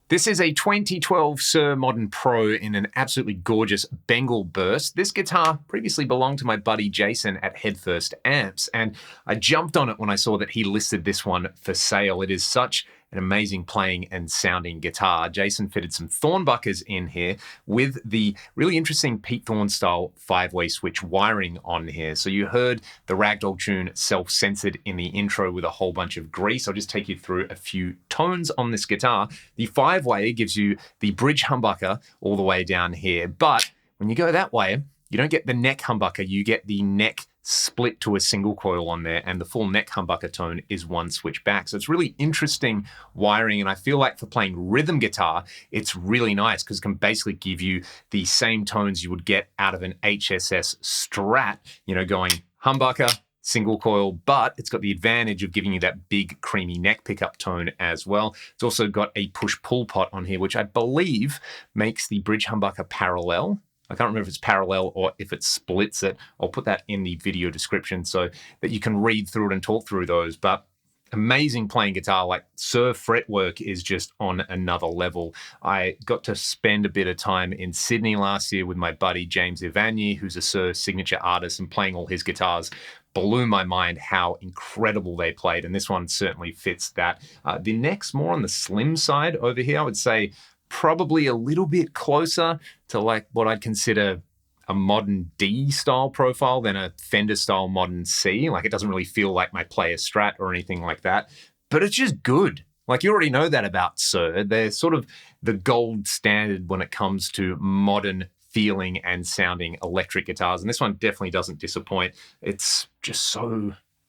This is a 2012 Suhr Modern Pro in an absolutely gorgeous Bengal burst. This guitar previously belonged to my buddy Jason at Headfirst Amps, and I jumped on it when I saw that he listed this one for sale. It is such an amazing playing and sounding guitar. Jason fitted some Thornbuckers in here with the really interesting Pete Thorn style 5-way switch wiring on here. So you heard the ragdoll tune Self-Censored in the intro with a whole bunch of grease. I'll just take you through a few tones on this guitar. The 5-way gives you the bridge humbucker all the way down here, but when you go that way, you don't get the neck humbucker, you get the neck split to a single coil on there, and the full neck humbucker tone is one switch back. So it's really interesting wiring, and I feel like for playing rhythm guitar, it's really nice because it can basically give you the same tones you would get out of an HSS Strat, you know, going humbucker, single coil, but it's got the advantage of giving you that big creamy neck pickup tone as well. It's also got a push-pull pot on here, which I believe makes the bridge humbucker parallel. I can't remember if it's parallel or if it splits it. I'll put that in the video description so that you can read through it and talk through those. But amazing playing guitar. Like, Suhr fretwork is just on another level. I got to spend a bit of time in Sydney last year with my buddy James Ivany, who's a Suhr signature artist, and playing all his guitars blew my mind how incredible they played. And this one certainly fits that. The neck's more on the slim side over here. I would say probably a little bit closer to like what I'd consider a modern D style profile than a Fender style modern C. Like, it doesn't really feel like my Player Strat or anything like that, but it's just good. Like, you already know that about Suhr. They're sort of the gold standard when it comes to modern feeling and sounding electric guitars. And this one definitely doesn't disappoint. It's just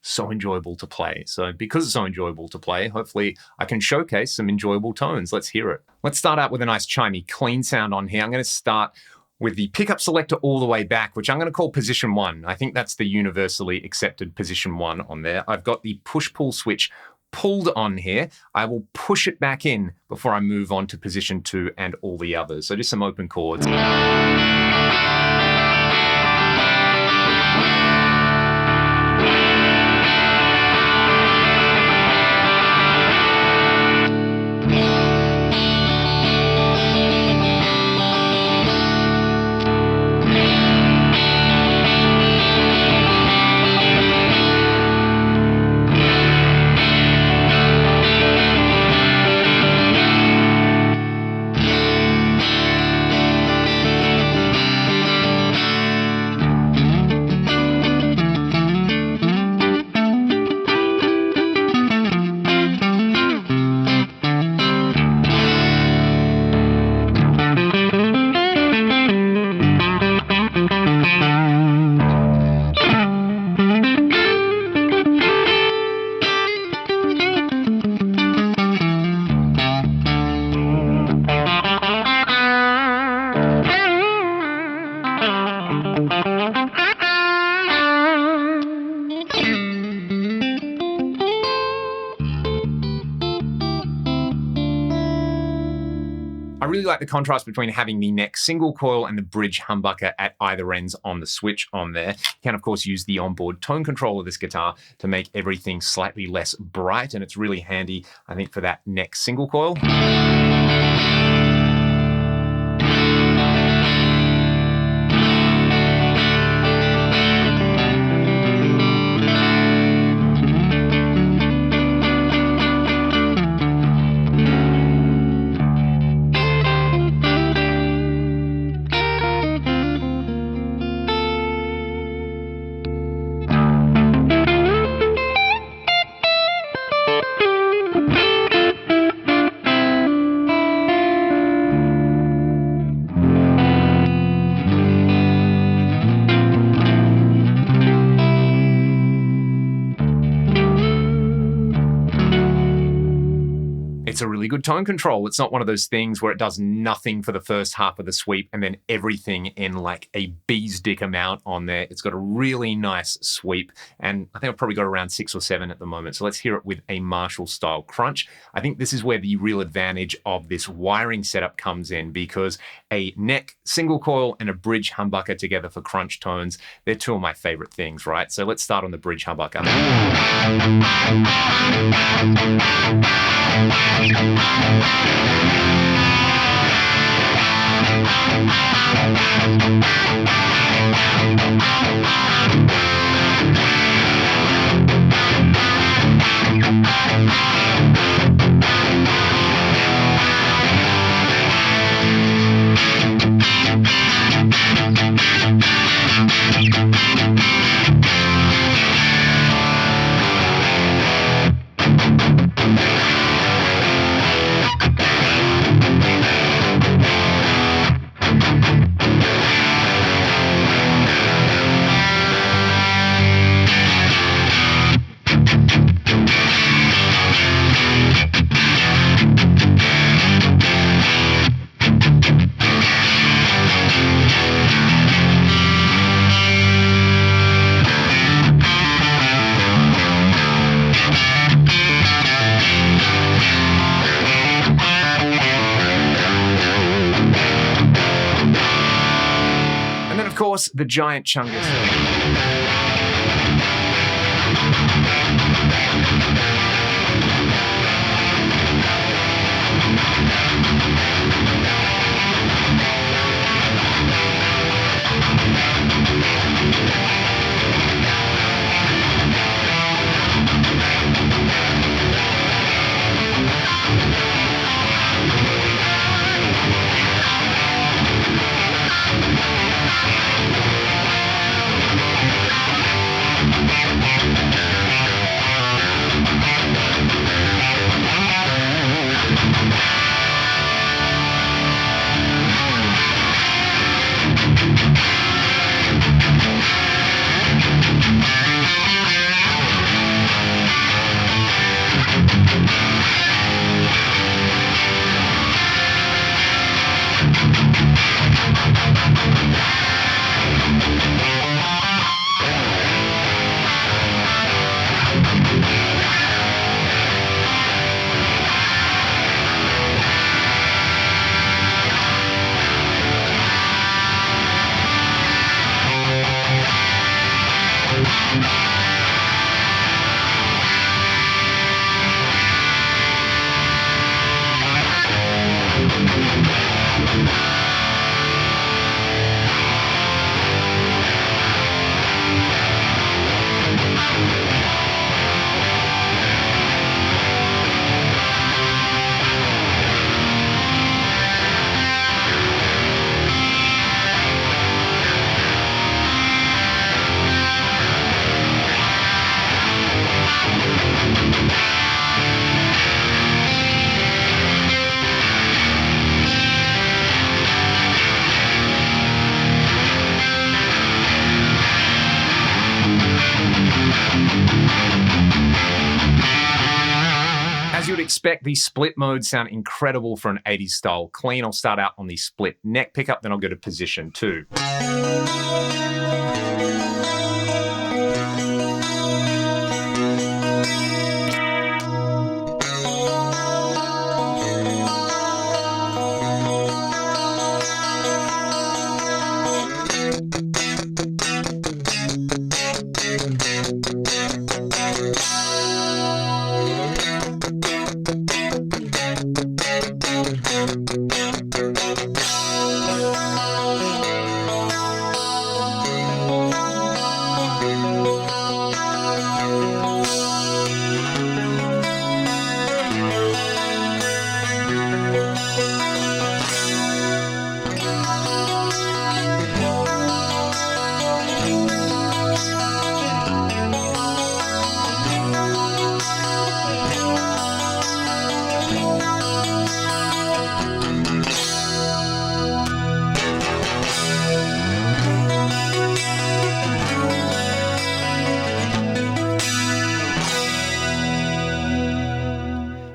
so enjoyable to play. So because it's so enjoyable to play, hopefully I can showcase some enjoyable tones. Let's hear it. Let's start out with a nice chimey clean sound on here. I'm going to start with the pickup selector all the way back, which I'm going to call position 1. I think that's the universally accepted position 1 on there. I've got the push-pull switch pulled on here. I will push it back in before I move on to position 2 and all the others. So just some open chords. I really like the contrast between having the neck single coil and the bridge humbucker at either ends on the switch on there. You can, of course, use the onboard tone control of this guitar to make everything slightly less bright, and it's really handy, I think, for that neck single coil. It's a really good tone control. It's not one of those things where it does nothing for the first half of the sweep and then everything in like a bee's dick amount on there. It's got a really nice sweep, and I think I've probably got around 6 or 7 at the moment. So let's hear it with a Marshall style crunch. I think this is where the real advantage of this wiring setup comes in, because a neck single coil and a bridge humbucker together for crunch tones, they're two of my favorite things, right? So let's start on the bridge humbucker. course, the giant Chungus. As you would expect, these split modes sound incredible for an 80s style clean. I'll start out on the split neck pickup, then I'll go to position 2.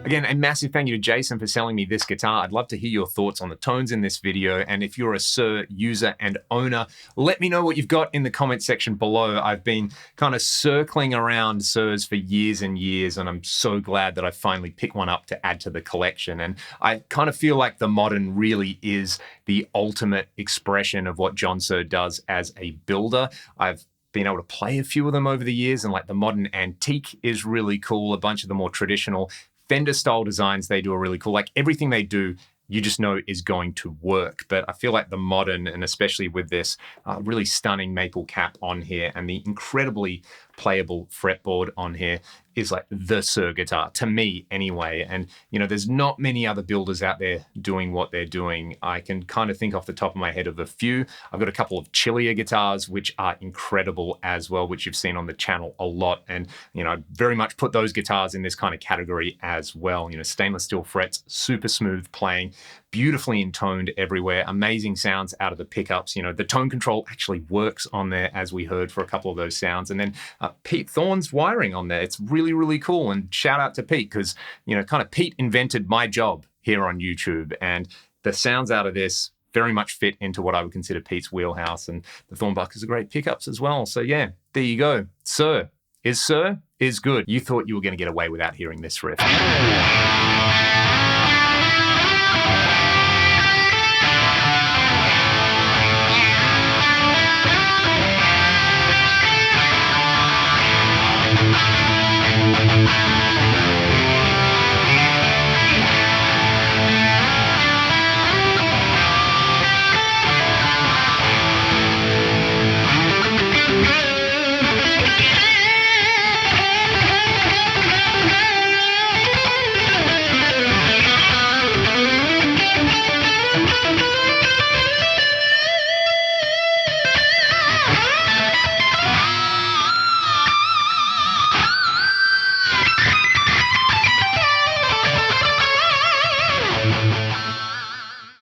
Again, a massive thank you to Jason for selling me this guitar. I'd love to hear your thoughts on the tones in this video. And if you're a Suhr user and owner, let me know what you've got in the comment section below. I've been kind of circling around Suhrs for years and years, and I'm so glad that I finally picked one up to add to the collection. And I kind of feel like the Modern really is the ultimate expression of what John Suhr does as a builder. I've been able to play a few of them over the years, and like the Modern Antique is really cool. A bunch of the more traditional Fender style designs they do are really cool. Like everything they do, you just know is going to work. But I feel like the Modern, and especially with this really stunning maple cap on here and the incredibly playable fretboard on here, is like the Suhr guitar, to me anyway. And, you know, there's not many other builders out there doing what they're doing. I can kind of think off the top of my head of a few. I've got a couple of chillier guitars, which are incredible as well, which you've seen on the channel a lot. And, you know, I very much put those guitars in this kind of category as well. You know, stainless steel frets, super smooth playing, beautifully intoned everywhere, amazing sounds out of the pickups. You know, the tone control actually works on there, as we heard, for a couple of those sounds. And then Pete Thorne's wiring on there. It's really, really cool. And shout out to Pete, because, you know, kind of Pete invented my job here on YouTube. And the sounds out of this very much fit into what I would consider Pete's wheelhouse. And the Thornbuckers are great pickups as well. So yeah, there you go. Suhr is good. You thought you were going to get away without hearing this riff.